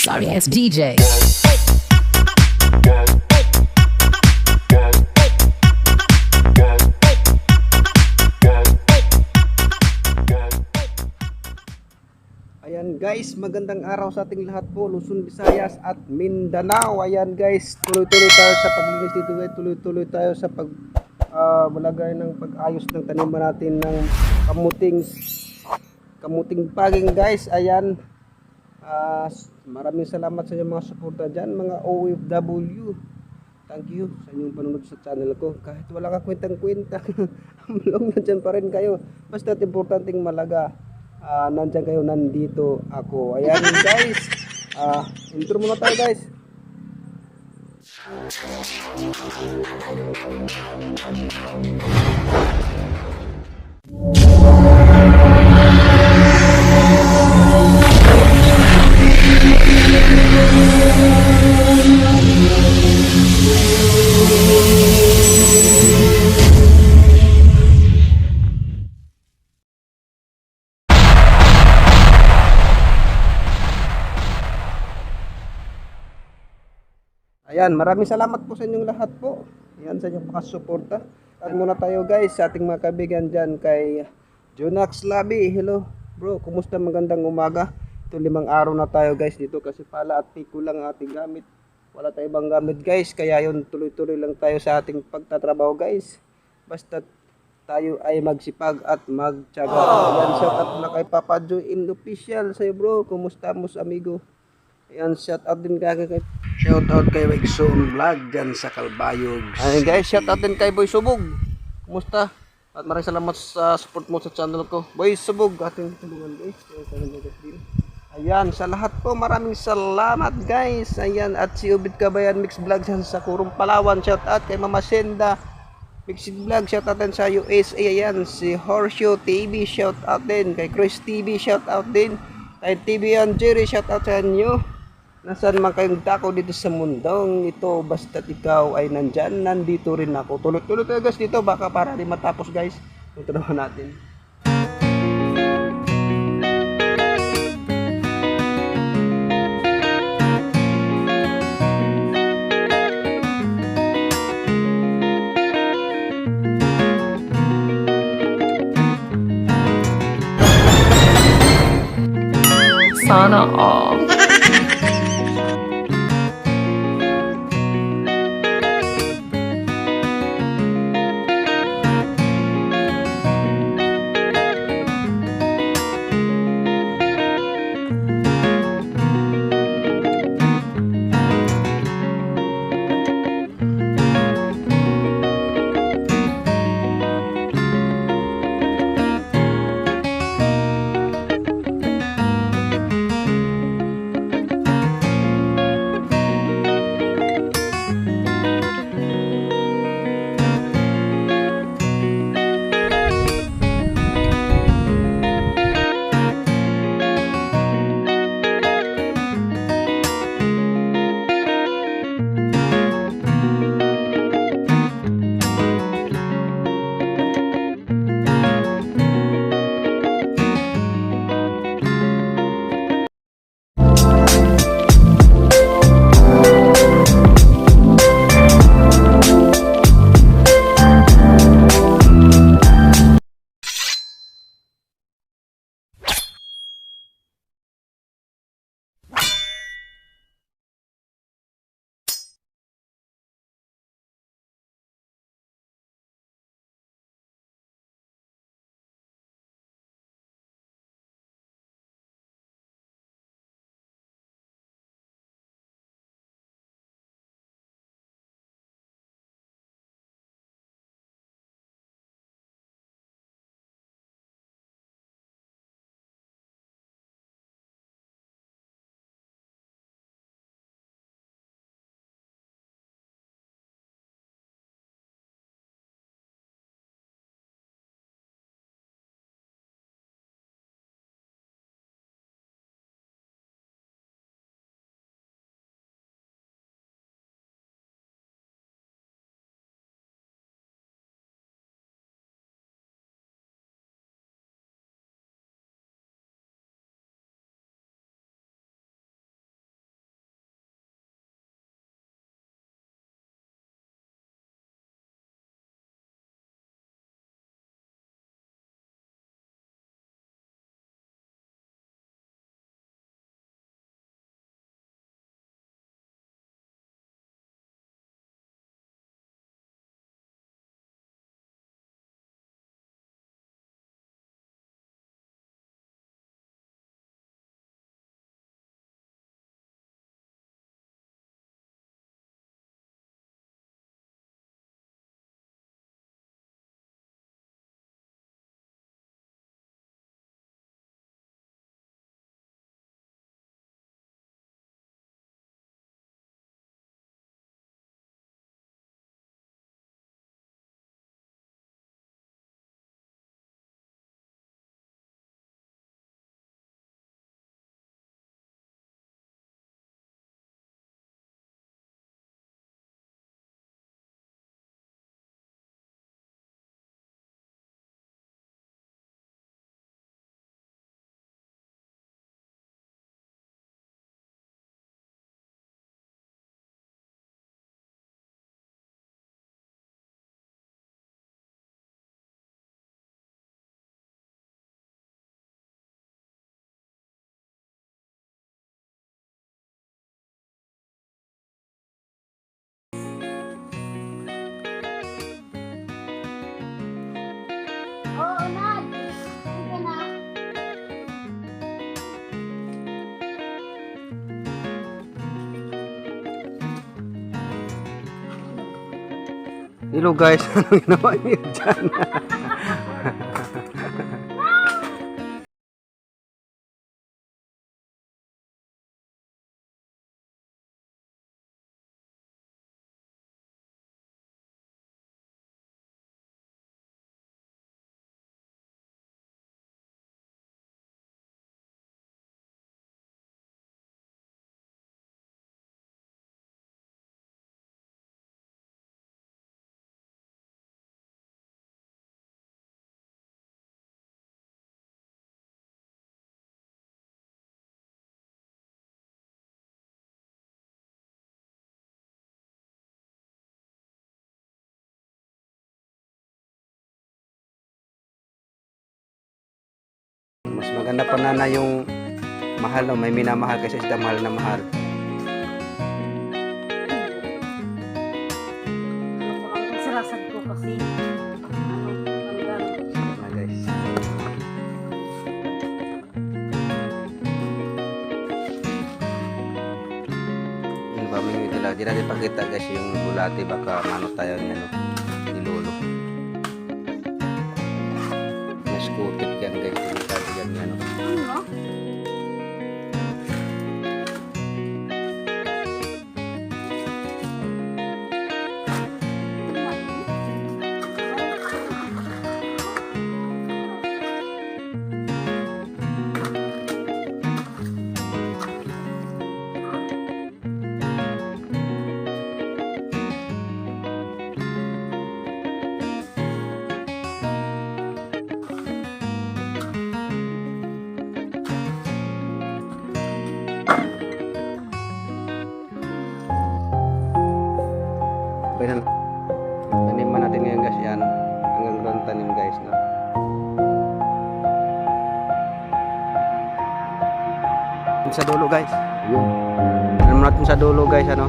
Sorry ass DJ. Ayan guys, magandang araw sa ating lahat po, Luzon, Visayas at Mindanao. Ayan guys, tuloy-tuloy tayo sa paglinis dito guys, tuloy-tuloy tayo sa malagay ng pag-ayos ng taniman natin ng kamuting paging guys. Ayan, maraming salamat sa inyong mga suporta dyan, mga OFW. Thank you sa inyong panunod sa channel ko. Kahit wala ka kwentang-kwenta, amlong nandyan pa rin kayo. Basta importanteng malaga, nandyan kayo, nandito ako. Ayan guys, intro muna tayo guys. Ayan, maraming salamat po sa inyong lahat po. Ayan, sa inyong pakasuporta. At muna tayo guys sa ating mga kaibigan dyan kay Jonax Labi. Hello bro, kumusta? Magandang umaga. Ito 5 araw na tayo guys dito kasi pala at piko lang ang ating gamit. Wala tayong ibang gamit guys, kaya yun tuloy-tuloy lang tayo sa ating pagtatrabaho guys. Basta tayo ay magsipag at magtiyaga. Ayan, shout out na kay Papa Joy in official sa'yo bro. Kumusta mos amigo? Ayan, shout out din kay shoutout kay Wigson Vlog dyan sa Calbayog. Ayan guys, shoutout din kay Boy Subog. Kumusta? At maraming salamat sa support mo sa channel ko. Boy Subog, ating tulungan guys. Ayan, sa lahat po maraming salamat guys. Ayan, at si Ubit Kabayan Mix Vlog dyan sa Kurong Palawan. Shoutout kay Mama Senda Mixed Vlog. Shoutout din sa USA. Ayan, si Horseshoe TV. Shoutout din kay Chris TV. Shoutout din kay TV and Jerry. Shoutout sa inyo. Nasaan man kayong dako dito sa mundong ito, basta't ikaw ay nandyan, nandito rin ako. Tuloy-tuloy tayo guys dito, baka para di matapos guys. Ito naman natin. Sana all. Hello guys, ano ginawa niyo dyan? Mas maganda pa na yung mahal, no? May minamahal kasi isda mahal na mahal. Sarasag ko kasi. Na guys. Yung pamingin nila, di natin pakita guys yung bulati, baka mano tayo niya, no? Ni Lolo. Mas kutik yan guys, hindi tayo yan, ano. Ano? Okay na. Taniman natin ngayon guys yan. Hanggang doon tanim guys na. Sa dulo guys. Yun. Tanim natin sa dulo guys ano.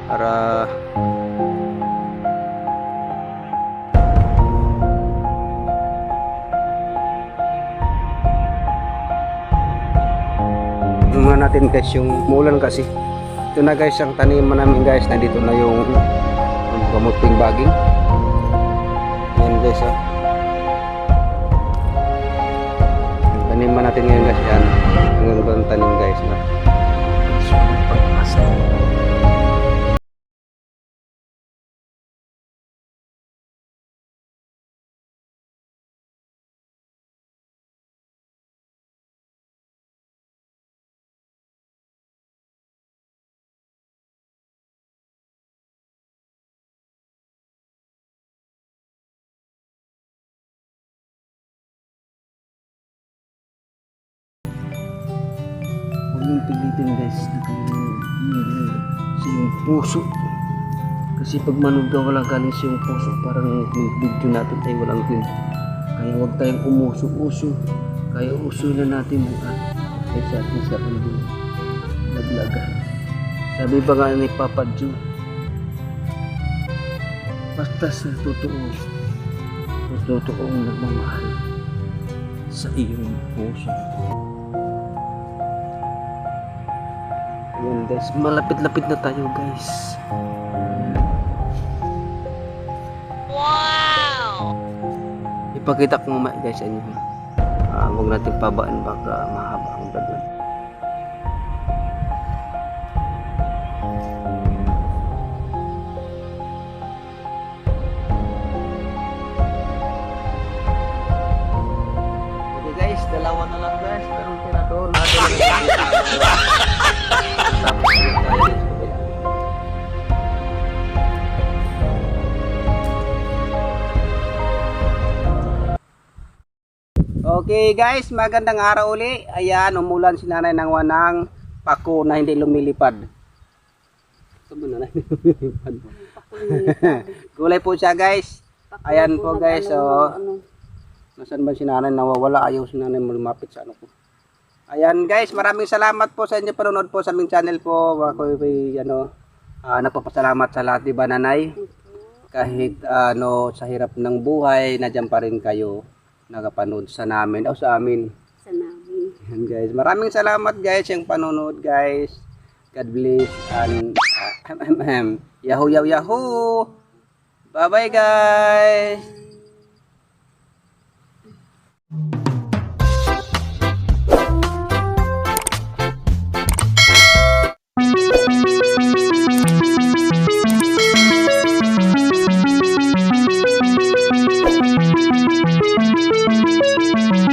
Para muna natin guys yung mulan kasi. Ito na guys ang taniman namin guys, nandito na yung kamuting baging. Yan guys oh. Taniman natin ngayon guys yan. Hanggang doon tanim guys na. Huwag yung pilitin guys sa yung puso, kasi pag manood ka walang galing sa yung puso, parang yung video natin ay walang win. Kaya huwag tayong umuso-uso, kaya uso na natin bukan kaya sa ating sarili naglaga. Sabi ba nga ni Papa Joe, basta sa totoong nagmamahal sa iyong puso. Ayan guys, malapit-lapit na tayo guys. Wow! Ipakita ko mamaya guys sa inyo. Huwag natin pabaan, baka mahaba ang vlog natin. Okay guys, dalawa na lang guys. Meron tira doon. Okay guys, magandang araw uli. Ayan, umulan si nanay ng wanang pako na hindi lumilipad. Ito ba nanay lumilipad? Gulay po siya guys. Ayan po guys, so nasaan ba si nanay? Nawawala, ayaw si nanay lumapit sa ano ko. Ayan guys, maraming salamat po sa inyo panonood po sa aming channel po. Ako napapasalamat sa lahat, di ba nanay? Kahit sa hirap ng buhay, nandiyan pa rin kayo nakapanood sa namin o sa amin. Sa namin. Ayan guys, maraming salamat guys yung panonood guys. God bless and yahoo yahoo yahoo. Bye-bye guys!